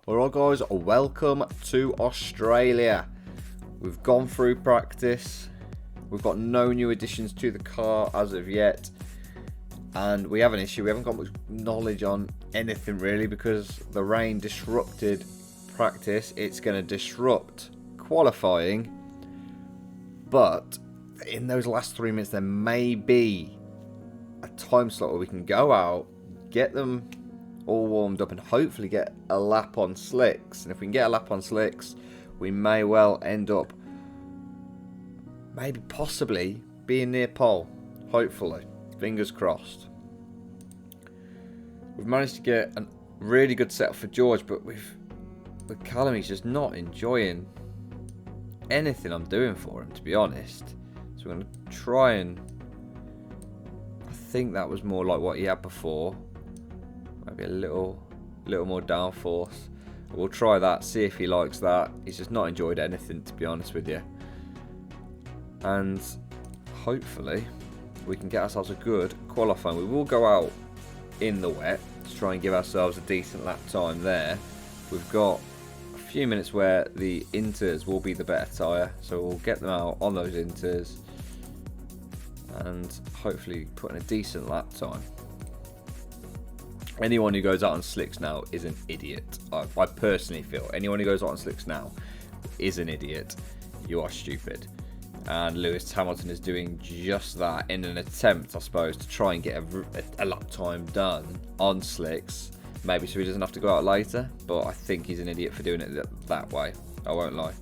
Alright guys, welcome to Australia. We've gone through practice. We've got no new additions to the car as of yet. And we have an issue. We haven't got much knowledge on anything really because the rain disrupted practice. It's going to disrupt qualifying. But in those last 3 minutes there may be a time slot where we can go out, get them all warmed up and hopefully get a lap on slicks. And if we can get a lap on slicks, we may well end up maybe possibly being near pole. Hopefully, fingers crossed. We've managed to get a really good setup for George, but with Callum, he's just not enjoying anything I'm doing for him, to be honest. So we're going to try and, I think that was more like what he had before. Maybe a little more downforce. We'll try that, see if he likes that. He's just not enjoyed anything, to be honest with you. And hopefully we can get ourselves a good qualifying. We will go out in the wet to try and give ourselves a decent lap time there. We've got a few minutes where the inters will be the better tyre, so we'll get them out on those inters and hopefully put in a decent lap time. Anyone who goes out on slicks now is an idiot. I personally feel anyone who goes out on slicks now is an idiot. You are stupid. And Lewis Hamilton is doing just that in an attempt, I suppose, to try and get a lap time done on slicks. Maybe so he doesn't have to go out later. But I think he's an idiot for doing it that way. I won't lie.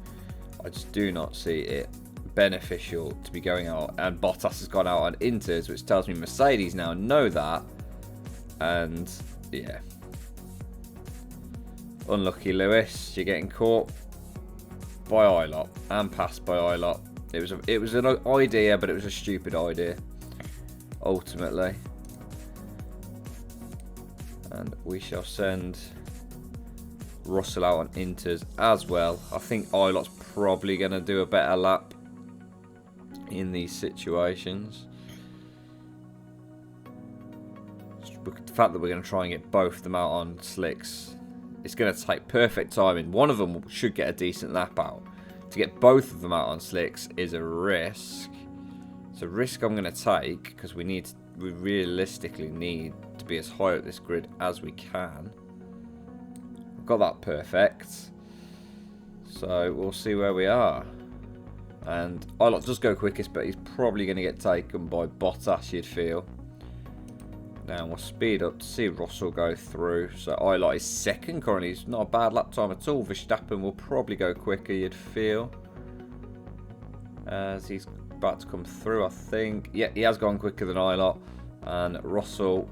I just do not see it beneficial to be going out. And Bottas has gone out on inters, which tells me Mercedes now know that. And yeah, unlucky Lewis, you're getting caught by Ilott and passed by Ilott. It was an idea, but it was a stupid idea ultimately. And we shall send Russell out on inters as well. I think Ilott's probably going to do a better lap in these situations. The fact that we're going to try and get both of them out on slicks, it's going to take perfect timing. One of them should get a decent lap out. To get both of them out on slicks is a risk. It's a risk I'm going to take because we realistically need to be as high up this grid as we can. We've got that perfect. So we'll see where we are. And Ilott does go quickest, but he's probably going to get taken by Bottas, you'd feel. Now we'll speed up to see Russell go through. So Ilott is second currently. It's not a bad lap time at all. Verstappen will probably go quicker, you'd feel, as he's about to come through, I think. Yeah, he has gone quicker than Ilott. And Russell,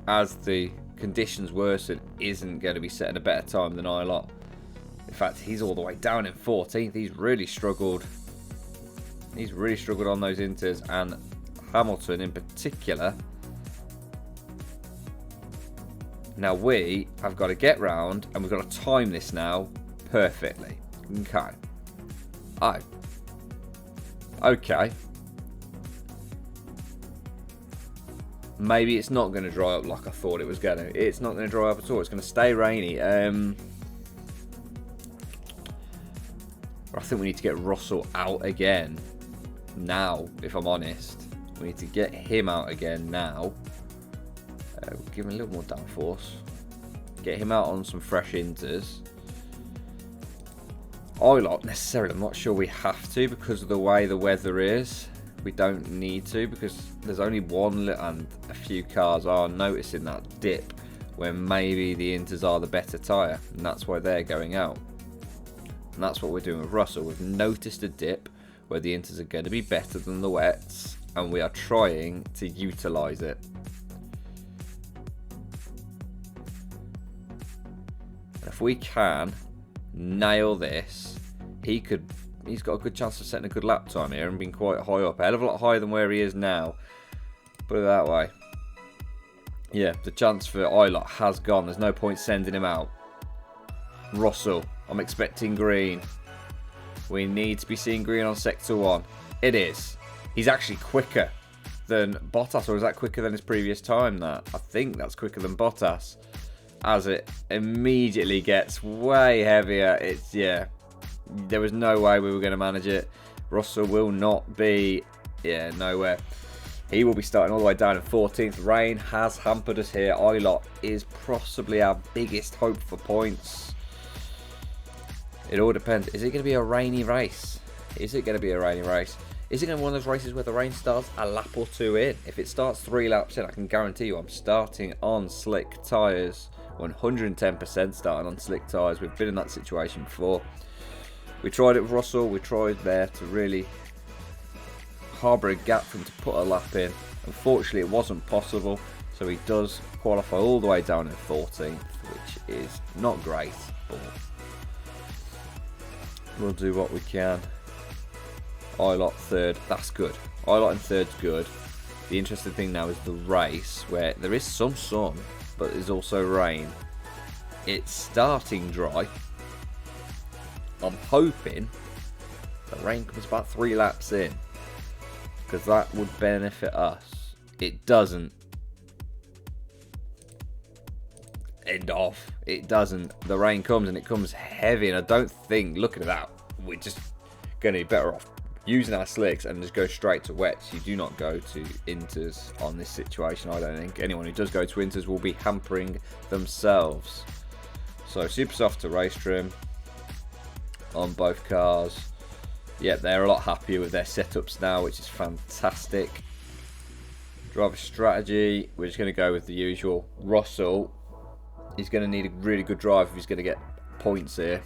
as the conditions worsen, isn't going to be setting a better time than Ilott. In fact, he's all the way down in 14th. He's really struggled. He's really struggled on those inters. And Hamilton in particular. Now we have got to get round and we've got to time this now perfectly. Okay. Oh. Okay. Maybe it's not going to dry up like I thought it was going to. It's not going to dry up at all. It's going to stay rainy. I think we need to get Russell out again now, if I'm honest. We need to get him out again now. We'll give him a little more downforce. Get him out on some fresh inters. Ilott necessarily, I'm not sure we have to because of the way the weather is. We don't need to because there's only one and a few cars are noticing that dip where maybe the inters are the better tyre. And that's why they're going out. And that's what we're doing with Russell. We've noticed a dip where the inters are going to be better than the wets. And we are trying to utilise it. If we can nail this, he's got a good chance of setting a good lap time here and being quite high up. A hell of a lot higher than where he is now. Put it that way. Yeah, the chance for Ilott has gone. There's no point sending him out. Russell, I'm expecting green. We need to be seeing green on sector 1. It is. He's actually quicker than Bottas, or is that quicker than his previous time? That I think that's quicker than Bottas. as it immediately gets way heavier. It's, yeah, there was no way we were going to manage it. Russell will not be, yeah, nowhere. He will be starting all the way down in 14th. Rain has hampered us here. Ilott is possibly our biggest hope for points. It all depends. Is it going to be a rainy race? Is it going to be a rainy race? Is it going to be one of those races where the rain starts a lap or two in? If it starts 3 laps in, I can guarantee you I'm starting on slick tyres. 110% starting on slick tyres. We've been in that situation before. We tried it with Russell. We tried there to really harbour a gap for him to put a lap in. Unfortunately, it wasn't possible. So he does qualify all the way down in 14th, which is not great, but we'll do what we can. Ilott third, that's good. Ilott in third's good. The interesting thing now is the race, where there is some sun, but there's also rain. It's starting dry. I'm hoping the rain comes about 3 laps in, because that would benefit us. It doesn't. End off. It doesn't. The rain comes and it comes heavy, and I don't think, looking at that, we're just going to be better off using our slicks and just go straight to wets. You do not go to inters on this situation. I don't think anyone who does go to inters will be hampering themselves. So super soft to race trim on both cars. Yep, they're a lot happier with their setups now, which is fantastic. Driver strategy, we're just going to go with the usual. Russell, he's going to need a really good drive if he's going to get points here.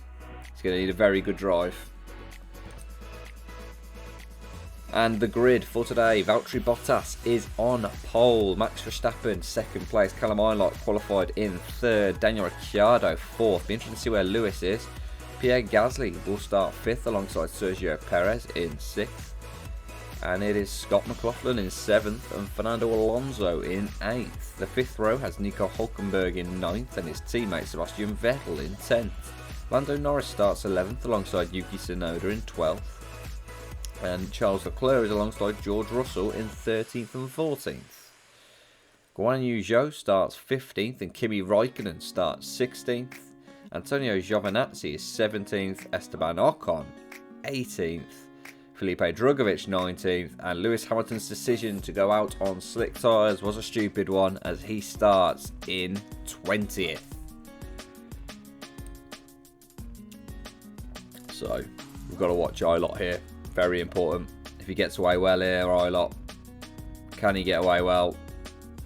He's going to need a very good drive. And the grid for today, Valtteri Bottas is on pole. Max Verstappen, second place. Callum Ilott qualified in third. Daniel Ricciardo, fourth. Be interesting to see where Lewis is. Pierre Gasly will start fifth alongside Sergio Perez in sixth. And it is Scott McLaughlin in seventh and Fernando Alonso in eighth. The fifth row has Nico Hulkenberg in ninth and his teammate Sebastian Vettel in 10th. Lando Norris starts 11th alongside Yuki Tsunoda in 12th. And Charles Leclerc is alongside George Russell in 13th and 14th. Guan Yu Zhou starts 15th and Kimi Raikkonen starts 16th. Antonio Giovinazzi is 17th, Esteban Ocon 18th, Felipe Drugovich 19th, and Lewis Hamilton's decision to go out on slick tyres was a stupid one as he starts in 20th. So we've got to watch Ilott here. Very important. If he gets away well here, Ilott, can he get away well?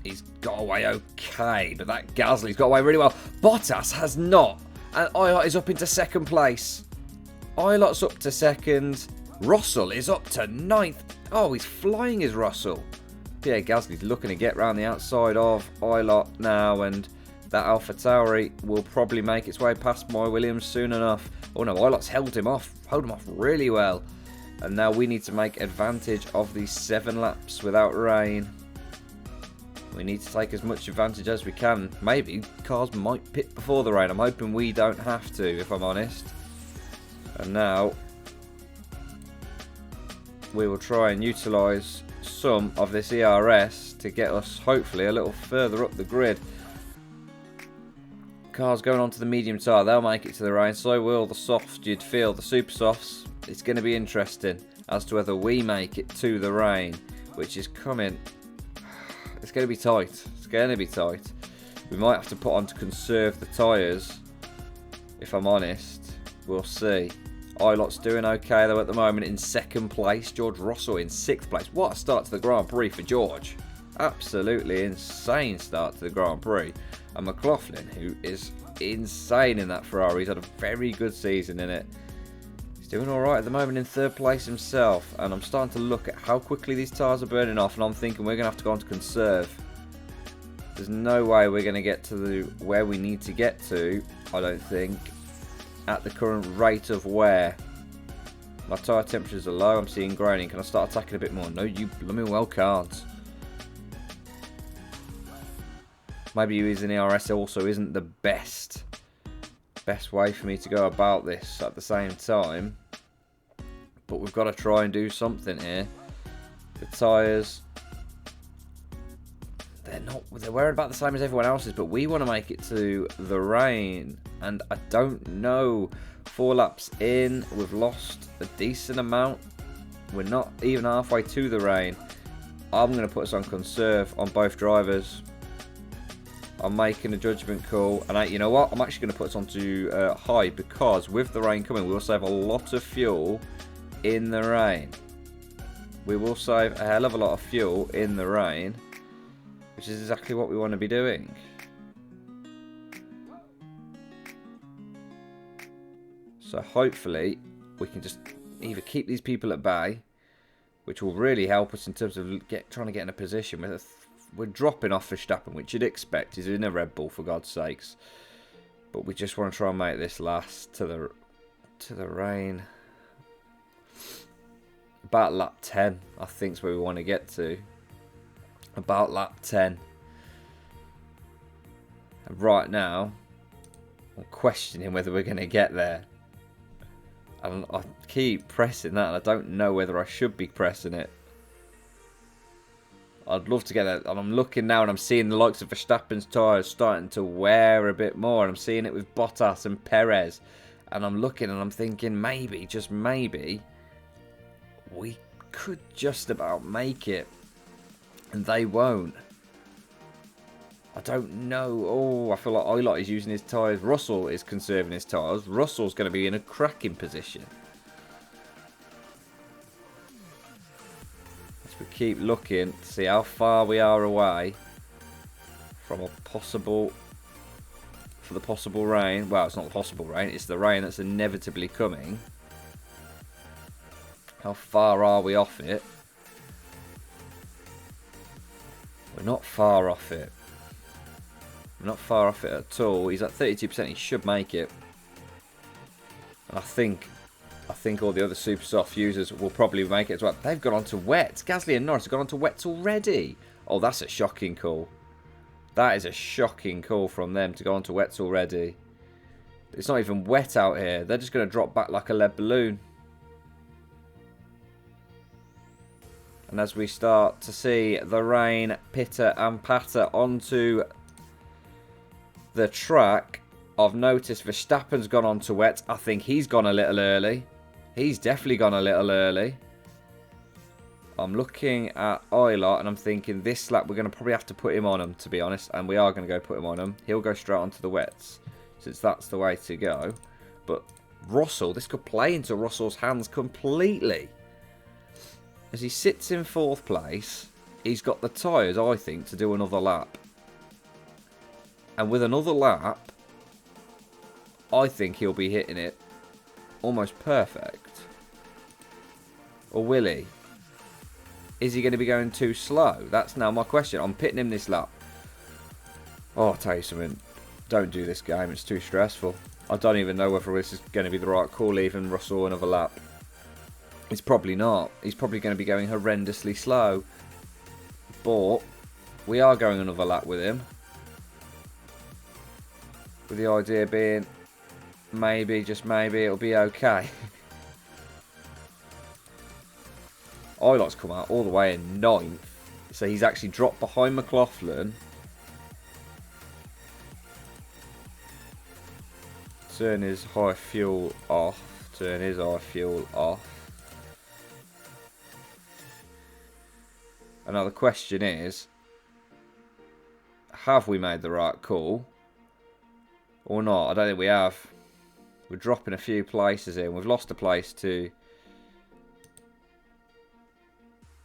He's got away okay, but that Gasly's got away really well. Bottas has not, and Ilott is up into second place. Ilott's up to second. Russell is up to ninth. Oh, he's flying, is Russell. Pierre Gasly's looking to get round the outside of Ilott now, and that AlphaTauri will probably make its way past my Williams soon enough. Oh no, Ilott's held him off really well. And now we need to make advantage of these 7 laps without rain. We need to take as much advantage as we can. Maybe cars might pit before the rain. I'm hoping we don't have to, if I'm honest. And now we will try and utilise some of this ERS to get us hopefully a little further up the grid. Cars going on to the medium tyre, they'll make it to the rain. So will the softs, you'd feel, the super softs. It's going to be interesting as to whether we make it to the rain, which is coming. It's going to be tight. It's going to be tight. We might have to put on to conserve the tyres, if I'm honest. We'll see. Ilott's doing okay though at the moment in second place. George Russell in 6th place. What a start to the Grand Prix for George. Absolutely insane start to the Grand Prix. And McLaughlin, who is insane in that Ferrari. He's had a very good season in it. Doing alright at the moment in 3rd place himself, and I'm starting to look at how quickly these tyres are burning off, and I'm thinking we're going to have to go on to conserve. There's no way we're going to get to where we need to get to, I don't think, at the current rate of wear. My tyre temperatures are low, I'm seeing graining. Can I start attacking a bit more? No, you blooming well can't. Maybe using ERS also isn't the best way for me to go about this at the same time, but we've got to try and do something here. The tyres, they're they're wearing about the same as everyone else's, but we want to make it to the rain. And I don't know. 4 laps in, we've lost a decent amount. We're not even halfway to the rain. I'm going to put us on conserve on both drivers. I'm making a judgment call. And you know what? I'm actually going to put us onto high, because with the rain coming, we'll save a lot of fuel in the rain. We will save a hell of a lot of fuel in the rain, which is exactly what we want to be doing. So hopefully we can just either keep these people at bay, which will really help us in terms of trying to get in a position where we're dropping off Verstappen, which you'd expect. He's in a Red Bull, for God's sakes. But we just want to try and make this last to the rain. About lap 10, I think, is where we want to get to. About lap 10. And right now, I'm questioning whether we're going to get there. And I keep pressing that, and I don't know whether I should be pressing it. I'd love to get that. And I'm looking now, and I'm seeing the likes of Verstappen's tyres starting to wear a bit more. And I'm seeing it with Bottas and Perez. And I'm looking, and I'm thinking, maybe, just maybe, we could just about make it. And they won't. I don't know. Oh, I feel like Ilott is using his tyres. Russell is conserving his tyres. Russell's going to be in a cracking position. As we keep looking to see how far we are away from a possible... for the possible rain. Well, it's not the possible rain. It's the rain that's inevitably coming. How far are we off it? We're not far off it. We're not far off it at all. He's at 32%. He should make it. And I think all the other super soft users will probably make it as well. They've gone on to wets. Gasly and Norris have gone on to wets already. Oh, that's a shocking call. That is a shocking call from them to go on to wets already. It's not even wet out here. They're just going to drop back like a lead balloon. And as we start to see the rain pitter and patter onto the track, I've noticed Verstappen's gone on to wet. I think he's gone a little early. He's definitely gone a little early. I'm looking at Ilott and I'm thinking this lap we're going to probably have to put him on him, to be honest. And we are going to go put him on him. He'll go straight onto the wets, since that's the way to go. But Russell, this could play into Russell's hands completely. As he sits in 4th place, he's got the tyres, I think, to do another lap. And with another lap, I think he'll be hitting it almost perfect. Or will he? Is he going to be going too slow? That's now my question. I'm pitting him this lap. Oh, I'll tell you something. Don't do this game. It's too stressful. I don't even know whether this is going to be the right call, leaving Russell another lap. It's probably not. He's probably going to be going horrendously slow. But we are going another lap with him. With the idea being, maybe, just maybe, it'll be okay. Ilott's come out all the way in 9th. So he's actually dropped behind McLaughlin. Turn his high fuel off. Turn his high fuel off. And now the question is, have we made the right call or not? I don't think we have. We're dropping a few places in. We've lost a place to...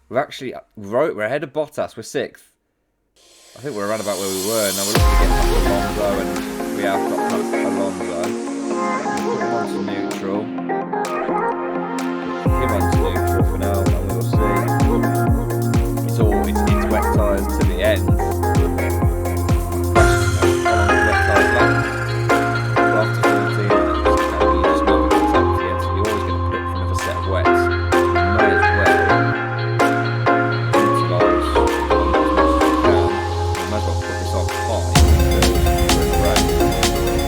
We're ahead of Bottas. We're 6th. I think we're around about where we were. Now we're looking to get past Alonso, and we have got past Alonso. We'll put him onto neutral. Put him onto neutral for now, and we'll see. It's wet tyres to the end. How long is wet tyres last? So after 14 laps, you just know we're going to take to the end, so you're always going to put for another set of wets. You may as well utilise as much as you can. You might as well put this on high because we're in the rain.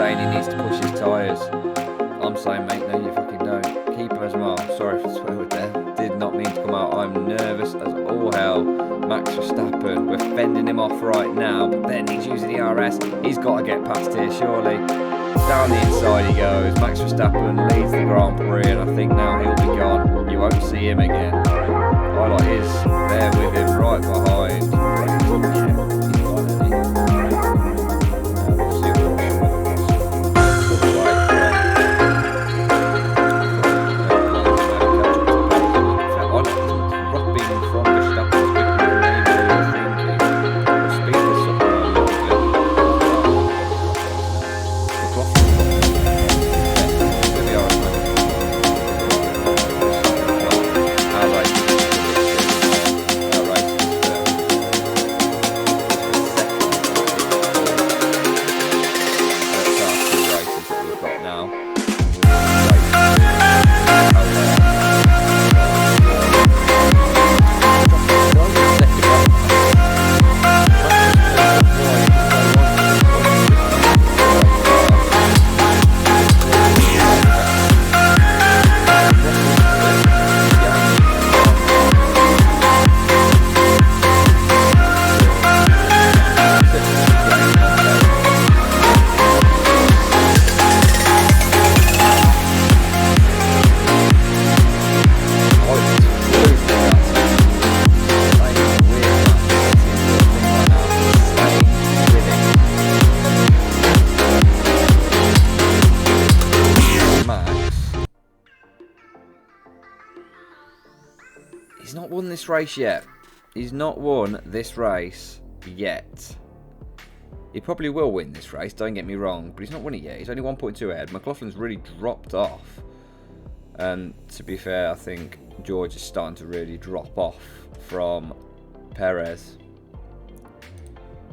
saying he needs to push his tyres. I'm saying, mate, no, you fucking don't. Keep him as well. Sorry for the swear word there. Did not mean to come out. I'm nervous as all hell. Max Verstappen, we're fending him off right now, but then he's using the RS. He's got to get past here, surely. Down the inside he goes. Max Verstappen leads the Grand Prix, and I think now he'll be gone. You won't see him again. Ilott is there with him right behind. He's not won this race yet. He's not won this race yet. He probably will win this race, don't get me wrong, but he's not won it yet. He's only 1.2 ahead. McLaughlin's really dropped off. And to be fair, I think George is starting to really drop off from Perez.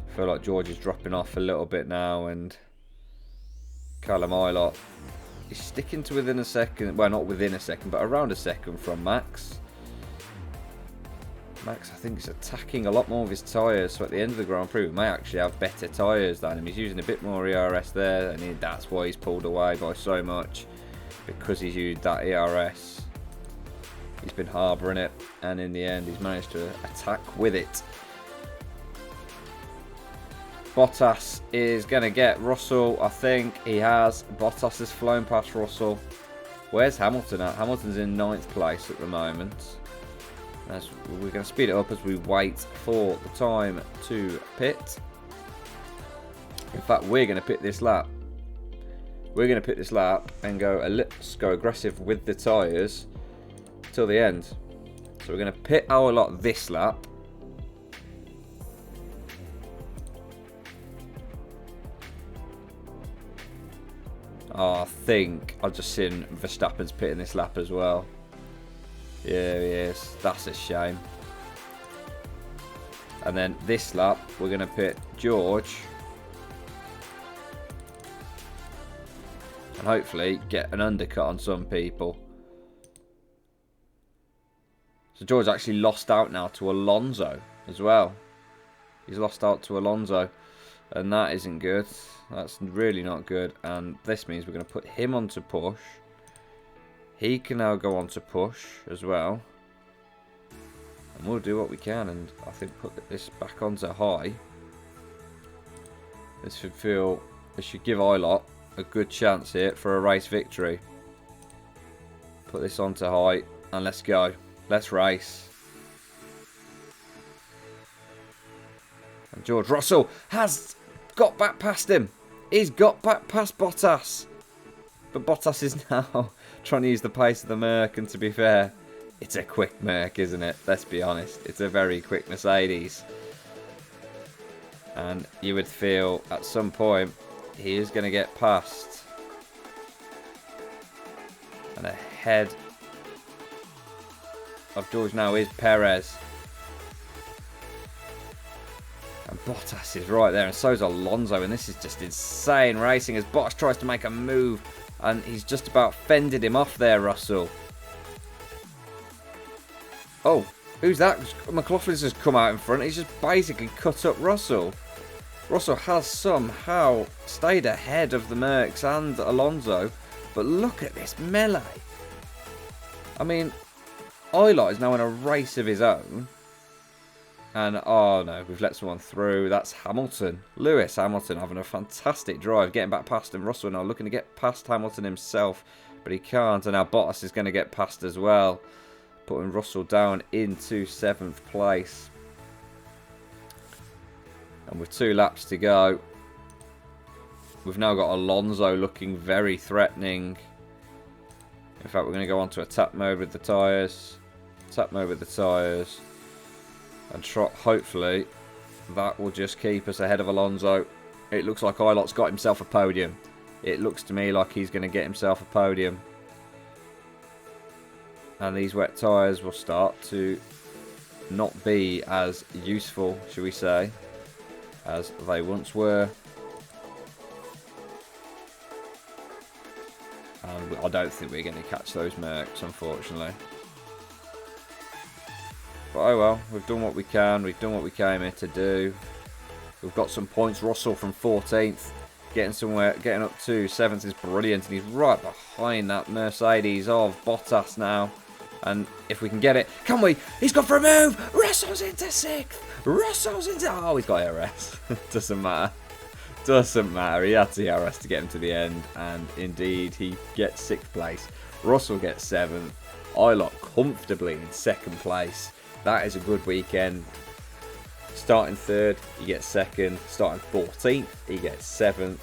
I feel like George is dropping off a little bit now, and Callum Ilott is sticking to within a second. Well, not within a second, but around a second from Max. Max, I think, is attacking a lot more of his tyres, so at the end of the Grand Prix we may actually have better tyres than him. He's using a bit more ERS there, and that's why he's pulled away by so much, because he's used that ERS. He's been harbouring it, and in the end he's managed to attack with it. Bottas is going to get Russell, I think he has. Bottas has flown past Russell. Where's Hamilton at? Hamilton's in 9th place at the moment. We're going to speed it up as we wait for the time to pit. In fact, we're going to pit this lap. We're going to pit this lap and let's go aggressive with the tyres till the end. So we're going to pit our lot this lap. Oh, I think I've just seen Verstappen's pitting this lap as well. Yeah, he is. That's a shame. And then this lap, we're going to pit George. And hopefully get an undercut on some people. So George actually lost out now to Alonso as well. He's lost out to Alonso. And that isn't good. That's really not good. And this means we're going to put him onto push. He can now go on to push as well. And we'll do what we can. And I think put this back onto high. This should give Ilott a good chance here for a race victory. Put this onto high. And let's go. Let's race. And George Russell has got back past him. He's got back past Bottas. But Bottas is now trying to use the pace of the Merc, and to be fair, it's a quick Merc, isn't it? Let's be honest. It's a very quick Mercedes. And you would feel at some point he is going to get past. And ahead of George now is Perez. And Bottas is right there, and so is Alonso, and this is just insane racing as Bottas tries to make a move, and he's just about fended him off there, Russell. Oh, who's that? McLaughlin's just come out in front. He's just basically cut up Russell. Russell has somehow stayed ahead of the Mercs and Alonso, but look at this melee. I mean, Ilott is now in a race of his own. And, oh no, we've let someone through. That's Hamilton. Lewis Hamilton having a fantastic drive, getting back past him. Russell now looking to get past Hamilton himself, but he can't. And now Bottas is going to get past as well, putting Russell down into 7th place. And with 2 laps to go, we've now got Alonso looking very threatening. In fact, we're going to go on to attack mode with the tyres. Attack mode with the tyres. And hopefully that will just keep us ahead of Alonso. It looks like Ilott's got himself a podium. It looks to me like he's going to get himself a podium. And these wet tyres will start to not be as useful, shall we say, as they once were. And I don't think we're going to catch those Mercs, unfortunately. But oh well, we've done what we can. We've done what we came here to do. We've got some points. Russell from 14th, getting somewhere, getting up to 7th is brilliant. And he's right behind that Mercedes of Bottas now. And if we can get it, can we? He's gone for a move. Russell's into 6th. Russell's into... Oh, he's got ARS. Doesn't matter. Doesn't matter. He had the ARS to get him to the end. And indeed, he gets 6th place. Russell gets 7th. Ilott comfortably in 2nd place. That is a good weekend. Starting 3rd, he gets 2nd. Starting 14th, he gets 7th.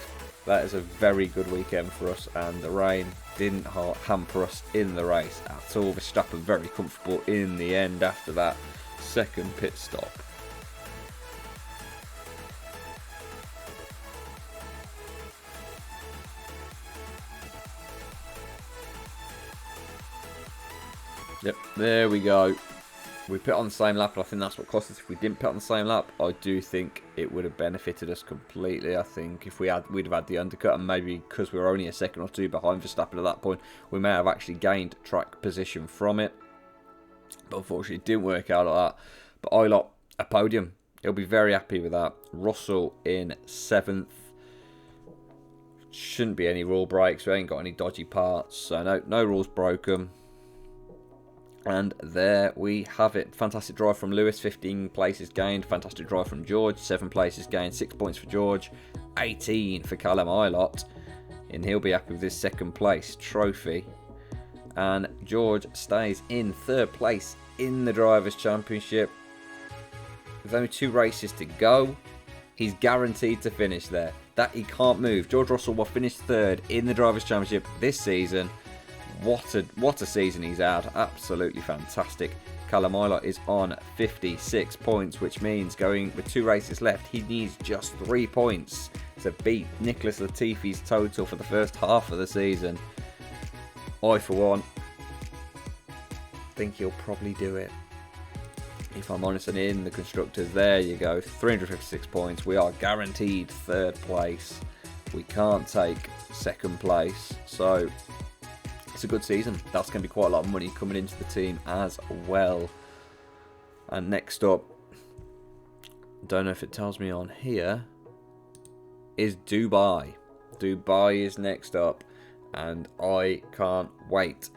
That is a very good weekend for us, and the rain didn't hamper us in the race at all. Verstappen very comfortable in the end after that 2nd pit stop. Yep, there we go. We pit on the same lap, and I think that's what cost us. If we didn't pit on the same lap, I do think it would have benefited us completely. I think if we'd have had the undercut, and maybe because we were only a second or 2 behind Verstappen at that point, we may have actually gained track position from it. But unfortunately, it didn't work out like that. But Ilott, a podium. He'll be very happy with that. Russell in 7th. Shouldn't be any rule breaks. We ain't got any dodgy parts, so no rules broken. And there we have it. Fantastic drive from Lewis, 15 places gained. Fantastic drive from George, 7 places gained. 6 points for George, 18 for Callum Ilott. And he'll be happy with his 2nd place trophy. And George stays in 3rd place in the Drivers' Championship. With only 2 races to go, he's guaranteed to finish there. That he can't move. George Russell will finish 3rd in the Drivers' Championship this season. What a season he's had. Absolutely fantastic. Callum Ilott is on 56 points, which means going with 2 races left, he needs just 3 points to beat Nicholas Latifi's total for the first half of the season. I, for one, think he'll probably do it. If I'm honest, and in the constructors, there you go. 356 points. We are guaranteed 3rd place. We can't take 2nd place. So it's a good season. That's going to be quite a lot of money coming into the team as well. And next up, don't know if it tells me on here, is Dubai. Dubai is next up, and I can't wait.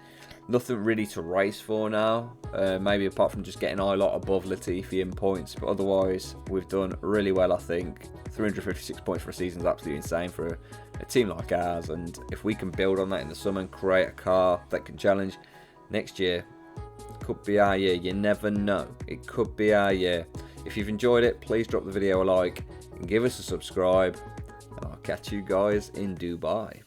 Nothing really to race for now, maybe apart from just getting Ilott above Latifi in points, but otherwise we've done really well. I think 356 points for a season is absolutely insane for a team like ours, and if we can build on that in the summer and create a car that can challenge next year, it could be our year. You never know, it could be our year. If you've enjoyed it, please drop the video a like and give us a subscribe, and I'll catch you guys in Dubai.